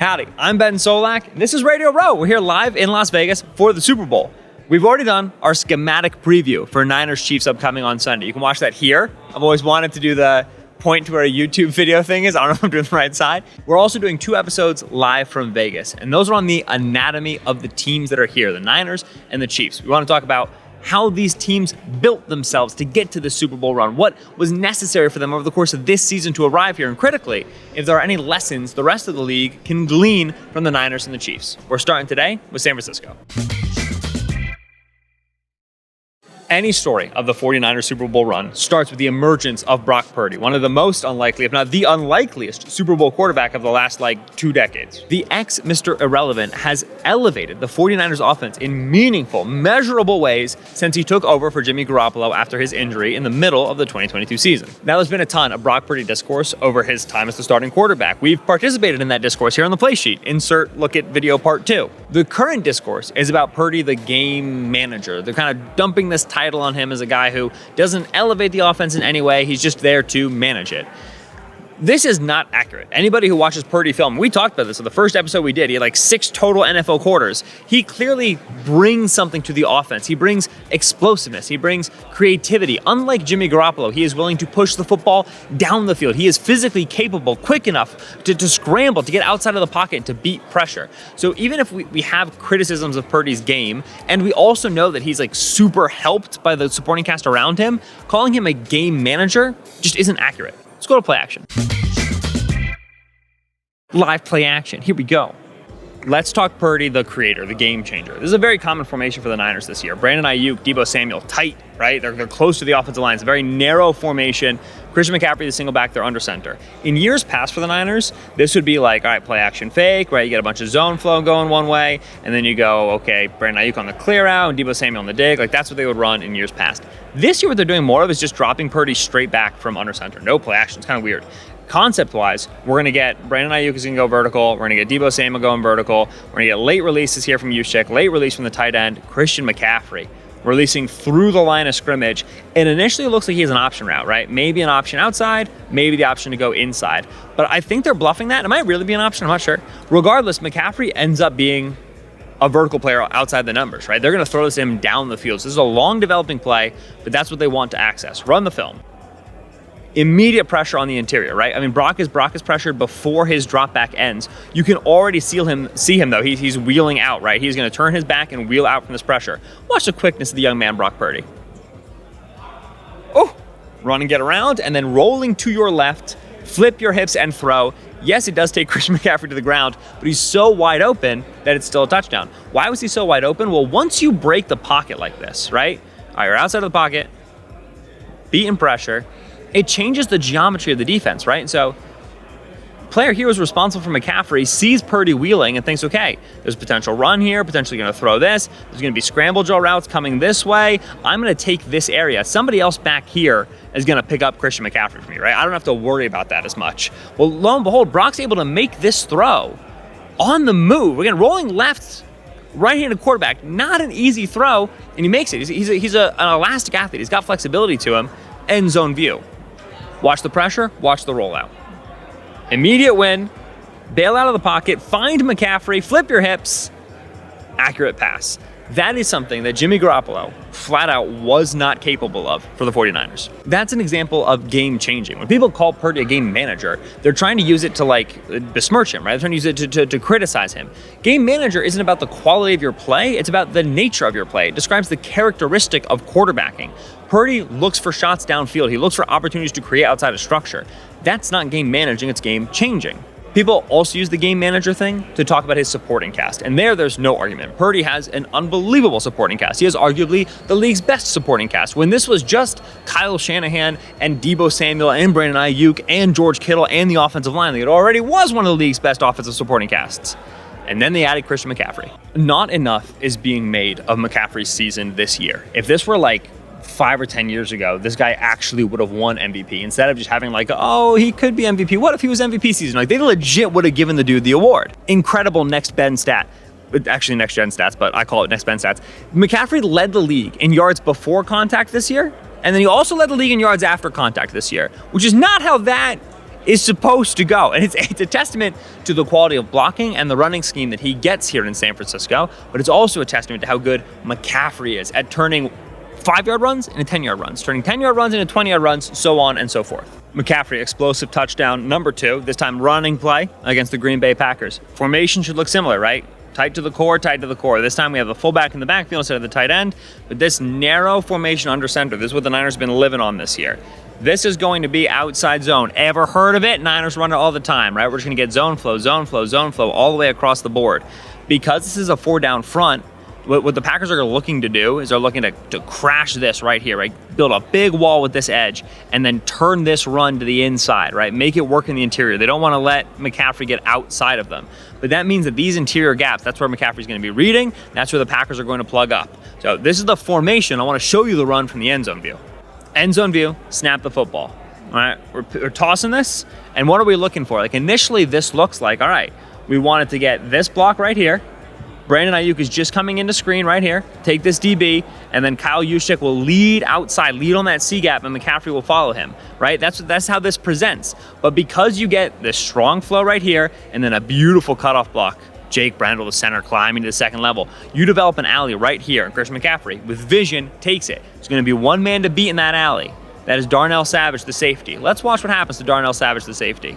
Howdy, I'm Ben Solak, and this is Radio Row. We're here live in Las Vegas for the Super Bowl. We've already done our schematic preview for Niners-Chiefs upcoming on Sunday. You can watch that here. I've always wanted to do the point to where a YouTube video thing is. I don't know if I'm doing the right side. We're also doing 2 episodes live from Vegas, and those are on the anatomy of the teams that are here, the Niners and the Chiefs. We want to talk about how these teams built themselves to get to the Super Bowl run, what was necessary for them over the course of this season to arrive here, and critically, if there are any lessons the rest of the league can glean from the Niners and the Chiefs. We're starting today with San Francisco. Any story of the 49ers Super Bowl run starts with the emergence of Brock Purdy, one of the most unlikely, if not the unlikeliest, Super Bowl quarterback of the last, 2 decades. The ex-Mr. Irrelevant has elevated the 49ers offense in meaningful, measurable ways since he took over for Jimmy Garoppolo after his injury in the middle of the 2022 season. Now, there's been a ton of Brock Purdy discourse over his time as the starting quarterback. We've participated in that discourse here on the play sheet. Insert look at video part 2. The current discourse is about Purdy, the game manager. They're kind of dumping this title on him as a guy who doesn't elevate the offense in any way. He's just there to manage it. This is not accurate. Anybody who watches Purdy film, we talked about this in the first episode we did. He had 6 total NFL quarters. He clearly brings something to the offense. He brings explosiveness. He brings creativity. Unlike Jimmy Garoppolo, he is willing to push the football down the field. He is physically capable, quick enough to scramble, to get outside of the pocket, and to beat pressure. So even if we have criticisms of Purdy's game, and we also know that he's super helped by the supporting cast around him, calling him a game manager just isn't accurate. Let's go to play action. Live play action. Here we go. Let's talk Purdy, the creator, the game changer. This is a very common formation for the Niners this year. Brandon Ayuk, Deebo Samuel, tight, right? They're close to the offensive line. It's a very narrow formation. Christian McCaffrey, the single back, they're under center. In years past for the Niners, this would be all right, play action fake, right? You get a bunch of zone flow going one way, and then you go, okay, Brandon Ayuk on the clear out and Deebo Samuel on the dig. That's what they would run in years past. This year, what they're doing more of is just dropping Purdy straight back from under center. No play action. It's kind of weird. Concept-wise, we're going to get Brandon Ayuk is going to go vertical. We're going to get Deebo Samuel going vertical. We're going to get late releases here from Juszczyk, late release from the tight end, Christian McCaffrey, releasing through the line of scrimmage. And initially, it looks like he has an option route, right? Maybe an option outside, maybe the option to go inside. But I think they're bluffing that. It might really be an option. I'm not sure. Regardless, McCaffrey ends up being a vertical player outside the numbers, right? They're going to throw this to him down the field. So this is a long developing play, but that's what they want to access. Run the film. Immediate pressure on the interior, right? I mean, Brock is pressured before his drop back ends. You can already see him though. He's wheeling out, right? He's going to turn his back and wheel out from this pressure. Watch the quickness of the young man, Brock Purdy. Oh, run and get around, and then rolling to your left, flip your hips and throw. Yes, it does take Christian McCaffrey to the ground, but he's so wide open that it's still a touchdown. Why was he so wide open? Well, once you break the pocket like this, right? All right, you're outside of the pocket, beating pressure. It changes the geometry of the defense, right? So player here was responsible for McCaffrey, sees Purdy wheeling and thinks, okay, there's a potential run here, potentially going to throw this. There's going to be scramble drill routes coming this way. I'm going to take this area. Somebody else back here is going to pick up Christian McCaffrey for me, right? I don't have to worry about that as much. Well, lo and behold, Brock's able to make this throw on the move. Again, rolling left, right-handed quarterback, not an easy throw, and he makes it. He's an elastic athlete. He's got flexibility to him. End zone view. Watch the pressure, watch the rollout. Immediate win, bail out of the pocket, find McCaffrey, flip your hips, accurate pass. That is something that Jimmy Garoppolo flat out was not capable of for the 49ers. That's an example of game changing. When people call Purdy a game manager, they're trying to use it to besmirch him, right? They're trying to use it to criticize him. Game manager isn't about the quality of your play, it's about the nature of your play. It describes the characteristic of quarterbacking. Purdy looks for shots downfield. He looks for opportunities to create outside of structure. That's not game managing, it's game changing. People also use the game manager thing to talk about his supporting cast. And there's no argument. Purdy has an unbelievable supporting cast. He has arguably the league's best supporting cast. When this was just Kyle Shanahan and Deebo Samuel and Brandon Ayuk and George Kittle and the offensive line, it already was one of the league's best offensive supporting casts. And then they added Christian McCaffrey. Not enough is being made of McCaffrey's season this year. If this were 5 or 10 years ago, this guy actually would have won MVP instead of just having he could be MVP. What if he was MVP season? They legit would have given the dude the award. Incredible next gen stat. Actually, next gen stats, but I call it next gen stats. McCaffrey led the league in yards before contact this year, and then he also led the league in yards after contact this year, which is not how that is supposed to go. And it's a testament to the quality of blocking and the running scheme that he gets here in San Francisco, but it's also a testament to how good McCaffrey is at turning 5-yard runs into 10-yard runs, turning 10-yard runs into 20-yard runs, so on and so forth. McCaffrey, explosive touchdown number 2, this time running play against the Green Bay Packers. Formation should look similar, right? Tight to the core, tight to the core. This time we have the fullback in the backfield instead of the tight end, but this narrow formation under center, this is what the Niners have been living on this year. This is going to be outside zone. Ever heard of it? Niners run it all the time, right? We're just going to get zone flow, zone flow, zone flow all the way across the board. Because this is a 4-down front, what the Packers are looking to do is they're looking to crash this right here, right? Build a big wall with this edge and then turn this run to the inside, right? Make it work in the interior. They don't want to let McCaffrey get outside of them. But that means that these interior gaps, that's where McCaffrey's going to be reading. That's where the Packers are going to plug up. So this is the formation. I want to show you the run from the end zone view. End zone view, snap the football. All right, we're tossing this, and what are we looking for? Like initially, this looks like, all right, we wanted to get this block right here. Brandon Ayuk is just coming into screen right here. Take this DB, and then Kyle Juszczyk will lead outside, lead on that C gap, and McCaffrey will follow him, right? That's how this presents. But because you get this strong flow right here, and then a beautiful cutoff block, Jake Brendel, the center, climbing to the second level. You develop an alley right here, and Christian McCaffrey, with vision, takes it. It's going to be one man to beat in that alley. That is Darnell Savage, the safety. Let's watch what happens to Darnell Savage, the safety.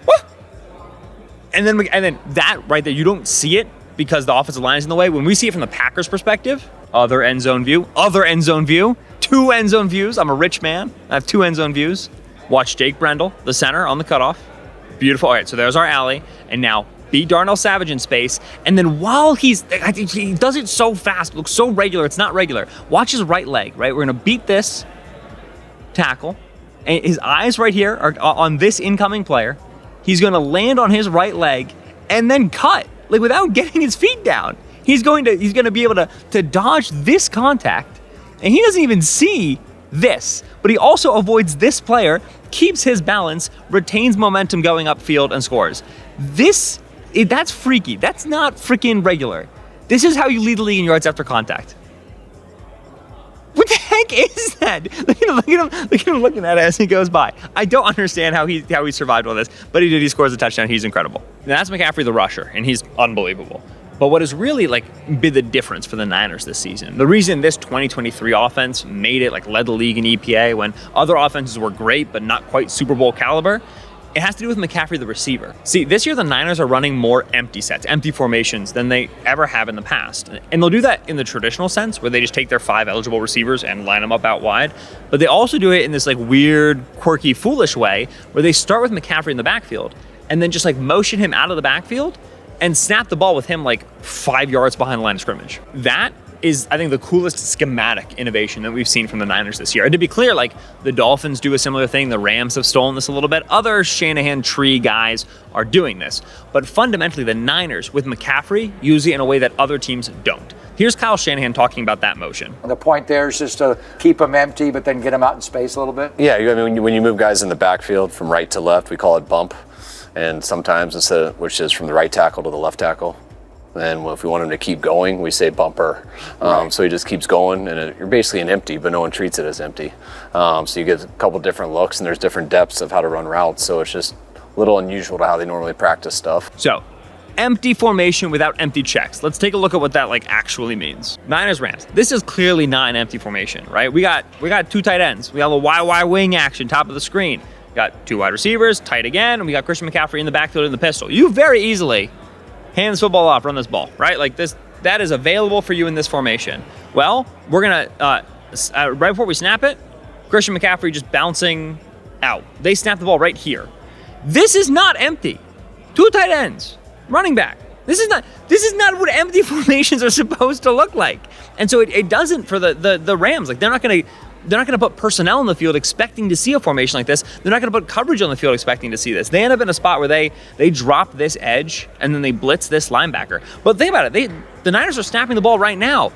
Woo! And then that right there, you don't see it because the offensive line is in the way. When we see it from the Packers' perspective, other end zone view, 2 end zone views. I'm a rich man. I have 2 end zone views. Watch Jake Brendel, the center, on the cutoff. Beautiful. All right, so there's our alley, and now beat Darnell Savage in space, and then while he does it so fast, looks so regular, it's not regular. Watch his right leg, right? We're gonna beat this tackle, and his eyes right here are on this incoming player. He's gonna land on his right leg, and then cut, like without getting his feet down. He's gonna be able to dodge this contact, and he doesn't even see this, but he also avoids this player, keeps his balance, retains momentum going upfield, and scores. That's freaky. That's not freaking regular. This is how you lead the league in yards after contact. What the heck is that? Look at him looking at it as he goes by. I don't understand how he survived all this, but he did. He scores a touchdown. He's incredible. Now that's McCaffrey, the rusher, and he's unbelievable. But what has really been the difference for the Niners this season, the reason this 2023 offense made it, led the league in EPA when other offenses were great but not quite Super Bowl caliber, it has to do with McCaffrey, the receiver. See, this year the Niners are running more empty sets, empty formations than they ever have in the past. And they'll do that in the traditional sense, where they just take their 5 eligible receivers and line them up out wide. But they also do it in this weird, quirky, foolish way, where they start with McCaffrey in the backfield and then just motion him out of the backfield and snap the ball with him 5 yards behind the line of scrimmage. That is, I think, the coolest schematic innovation that we've seen from the Niners this year. And to be clear, the Dolphins do a similar thing. The Rams have stolen this a little bit. Other Shanahan tree guys are doing this. But fundamentally, the Niners, with McCaffrey, use it in a way that other teams don't. Here's Kyle Shanahan talking about that motion. The point there is just to keep them empty, but then get them out in space a little bit? Yeah, when you move guys in the backfield from right to left, we call it bump. And sometimes which is from the right tackle to the left tackle. And if we want him to keep going, we say bumper. Right. So he just keeps going, and you're basically an empty, but no one treats it as empty. So you get a couple different looks, and there's different depths of how to run routes. So it's just a little unusual to how they normally practice stuff. So, empty formation without empty checks. Let's take a look at what that actually means. Niners Rams. This is clearly not an empty formation, right? We got 2 tight ends. We got a YY wing action, top of the screen. We got 2 wide receivers, tight again, and we got Christian McCaffrey in the backfield in the pistol. You very easily hand this football off, run this ball, right? That is available for you in this formation. Well, we're gonna, right before we snap it, Christian McCaffrey just bouncing out. They snap the ball right here. This is not empty. 2 tight ends, running back. This is not what empty formations are supposed to look like. And so it doesn't for the Rams. They're not gonna put personnel in the field expecting to see a formation like this. They're not gonna put coverage on the field expecting to see this. They end up in a spot where they drop this edge and then they blitz this linebacker. But think about it, the Niners are snapping the ball right now.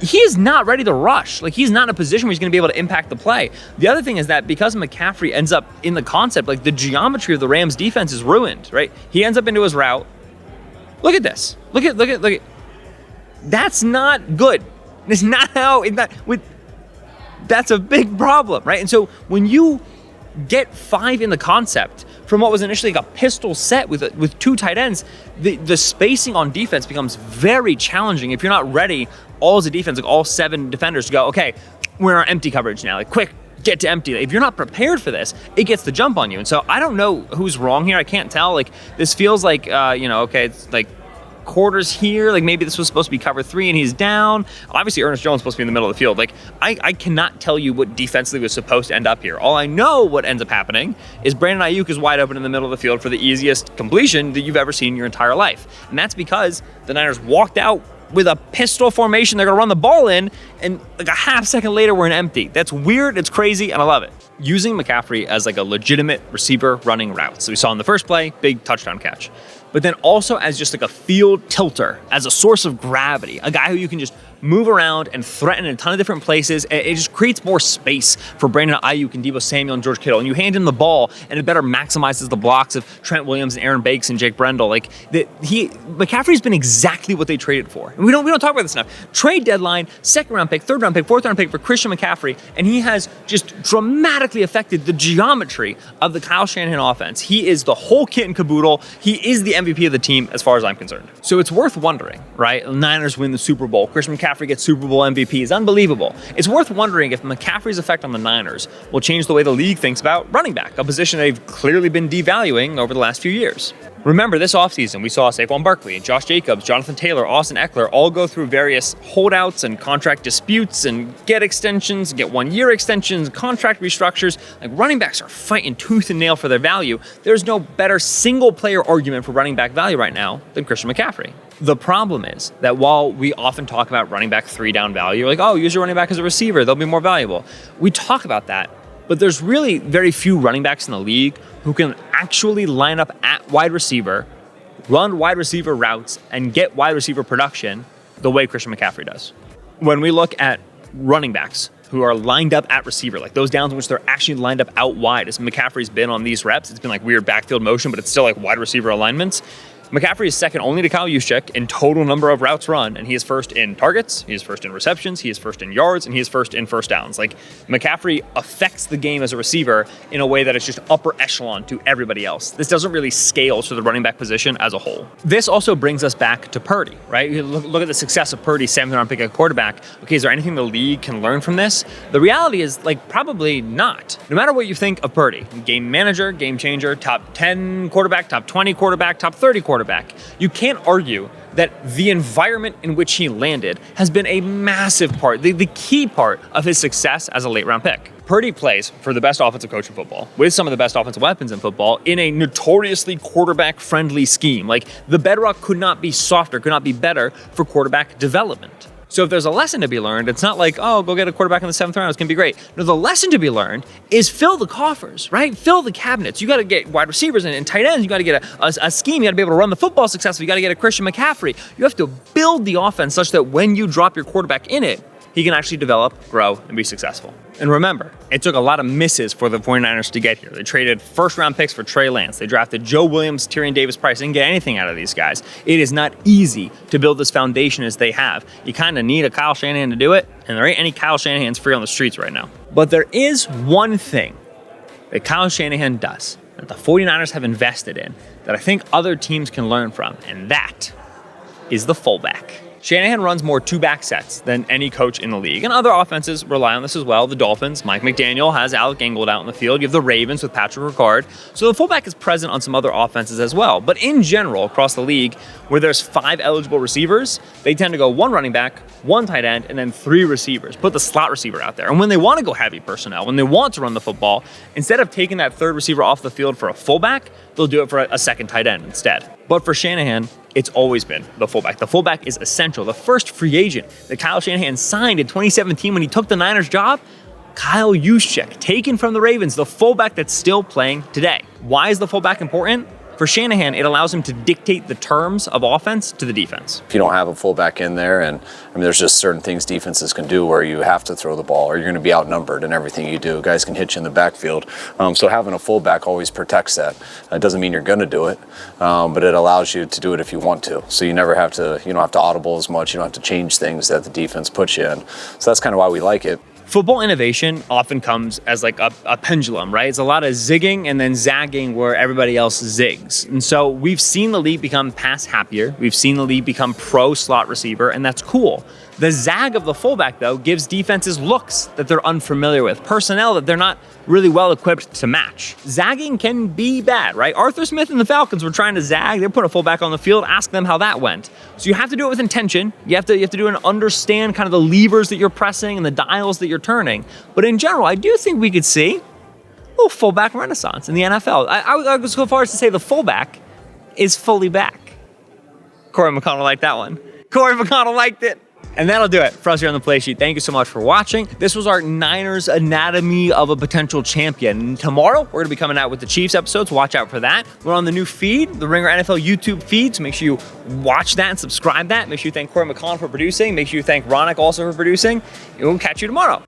He is not ready to rush. He's not in a position where he's gonna be able to impact the play. The other thing is that because McCaffrey ends up in the concept, the geometry of the Rams defense is ruined, right? He ends up into his route. Look at this. Look at. That's not good. It's not how, that's a big problem, right? And so when you get 5 in the concept from what was initially like a pistol set with 2 tight ends. The spacing on defense becomes very challenging if you're not ready all as a defense, like all 7 defenders to go, okay, we're in our empty coverage now, like quick, get to empty. If you're not prepared for this, it gets the jump on you. And so I don't know who's wrong here. I can't tell. Like, this feels like, okay, it's like quarters here. Like, maybe this was supposed to be cover 3 and he's down. Obviously, Ernest Jones is supposed to be in the middle of the field. Like, I cannot tell you what defensively was supposed to end up here. All I know what ends up happening is Brandon Ayuk is wide open in the middle of the field for the easiest completion that you've ever seen in your entire life. And that's because the Niners walked out with a pistol formation they're going to run the ball in, and like a half second later, we're in empty. That's weird, it's crazy, and I love it. Using McCaffrey as like a legitimate receiver running routes. So we saw in the first play, big touchdown catch. But then also as just like a field tilter, as a source of gravity, a guy who you can just move around and threaten in a ton of different places. It just creates more space for Brandon Ayuk and Deebo Samuel and George Kittle. And you hand him the ball, and it better maximizes the blocks of Trent Williams and Aaron Bakes and Jake Brendel. Like, McCaffrey's been exactly what they traded for. And we don't talk about this enough. Trade deadline, 2nd round pick, 3rd round pick, 4th round pick for Christian McCaffrey, and he has just dramatically affected the geometry of the Kyle Shanahan offense. He is the whole kit and caboodle. He is the MVP of the team as far as I'm concerned. So it's worth wondering, right? The Niners win the Super Bowl. Christian McCaffrey gets Super Bowl MVP. It's unbelievable. It's worth wondering if McCaffrey's effect on the Niners will change the way the league thinks about running back, a position they've clearly been devaluing over the last few years. Remember, this offseason, we saw Saquon Barkley, Josh Jacobs, Jonathan Taylor, Austin Eckler all go through various holdouts and contract disputes and get extensions, get 1-year extensions, contract restructures. Like, running backs are fighting tooth and nail for their value. There's no better single-player argument for running back value right now than Christian McCaffrey. The problem is that while we often talk about running back 3-down value, like, oh, use your running back as a receiver, they'll be more valuable. We talk about that, but there's really very few running backs in the league who can actually line up at wide receiver, run wide receiver routes, and get wide receiver production the way Christian McCaffrey does. When we look at running backs who are lined up at receiver, like those downs in which they're actually lined up out wide, as McCaffrey's been on these reps, it's been like weird backfield motion, but it's still like wide receiver alignments. McCaffrey is second only to Kyle Juszczyk in total number of routes run, and he is first in targets, he is first in receptions, he is first in yards, and he is first in first downs. Like, McCaffrey affects the game as a receiver in a way that is just upper echelon to everybody else. This doesn't really scale to the running back position as a whole. This also brings us back to Purdy, right? You look at the success of Purdy, 7th round pick at quarterback. Okay, is there anything the league can learn from this? The reality is, like, probably not. No matter what you think of Purdy, game manager, game changer, top 10 quarterback, top 20 quarterback, top 30 quarterback, you can't argue that the environment in which he landed has been a massive part, the key part of his success as a late-round pick. Purdy plays for the best offensive coach in football, with some of the best offensive weapons in football, in a notoriously quarterback-friendly scheme. Like, the bedrock could not be softer, could not be better for quarterback development. So if there's a lesson to be learned, it's not like, oh, go get a quarterback in the 7th round, it's going to be great. No, the lesson to be learned is fill the coffers, right? Fill the cabinets. You got to get wide receivers and tight ends. You got to get a scheme. You got to be able to run the football successfully. You got to get a Christian McCaffrey. You have to build the offense such that when you drop your quarterback in it, he can actually develop, grow, and be successful. And remember, it took a lot of misses for the 49ers to get here. They traded 1st-round picks for Trey Lance. They drafted Joe Williams, Tyrion Davis-Price. They didn't get anything out of these guys. It is not easy to build this foundation as they have. You kind of need a Kyle Shanahan to do it, and there ain't any Kyle Shanahans free on the streets right now. But there is one thing that Kyle Shanahan does, that the 49ers have invested in, that I think other teams can learn from, and that is the fullback. Shanahan runs more 2-back sets than any coach in the league, and other offenses rely on this as well. The Dolphins, Mike McDaniel has Alec Ingold out in the field. You have the Ravens with Patrick Ricard. So the fullback is present on some other offenses as well. But in general, across the league, where there's 5 eligible receivers, they tend to go 1 running back, 1 tight end, and then 3 receivers. Put the slot receiver out there. And when they want to go heavy personnel, when they want to run the football, instead of taking that 3rd receiver off the field for a fullback, they'll do it for a 2nd tight end instead. But for Shanahan, it's always been the fullback. The fullback is essential. The first free agent that Kyle Shanahan signed in 2017 when he took the Niners job, Kyle Juszczyk, taken from the Ravens, the fullback that's still playing today. Why is the fullback important? For Shanahan, it allows him to dictate the terms of offense to the defense. If you don't have a fullback in there, and I mean, there's just certain things defenses can do where you have to throw the ball or you're going to be outnumbered in everything you do. Guys can hit you in the backfield. So having a fullback always protects that. It doesn't mean you're going to do it, but it allows you to do it if you want to. So you never have to, you don't have to audible as much. You don't have to change things that the defense puts you in. So that's kind of why we like it. Football innovation often comes as like a pendulum, right? It's a lot of zigging and then zagging where everybody else zigs. And so we've seen the league become pass happier. We've seen the league become pro slot receiver, and that's cool. The zag of the fullback, though, gives defenses looks that they're unfamiliar with, personnel that they're not really well equipped to match. Zagging can be bad, right? Arthur Smith and the Falcons were trying to zag. They put a fullback on the field. Ask them how that went. So you have to do it with intention. You have to do and understand kind of the levers that you're pressing and the dials that you're turning. But in general, I do think we could see a little fullback renaissance in the NFL. I would go so far as to say the fullback is fully back. Corey McConnell liked that one. Corey McConnell liked it. And that'll do it for us here on the Play Sheet. Thank you so much for watching. This was our Niners Anatomy of a Potential Champion. Tomorrow, we're going to be coming out with the Chiefs episodes. Watch out for that. We're on the new feed, the Ringer NFL YouTube feed, so make sure you watch that and subscribe that. Make sure you thank Corey McConnell for producing. Make sure you thank Ronak also for producing. And we'll catch you tomorrow.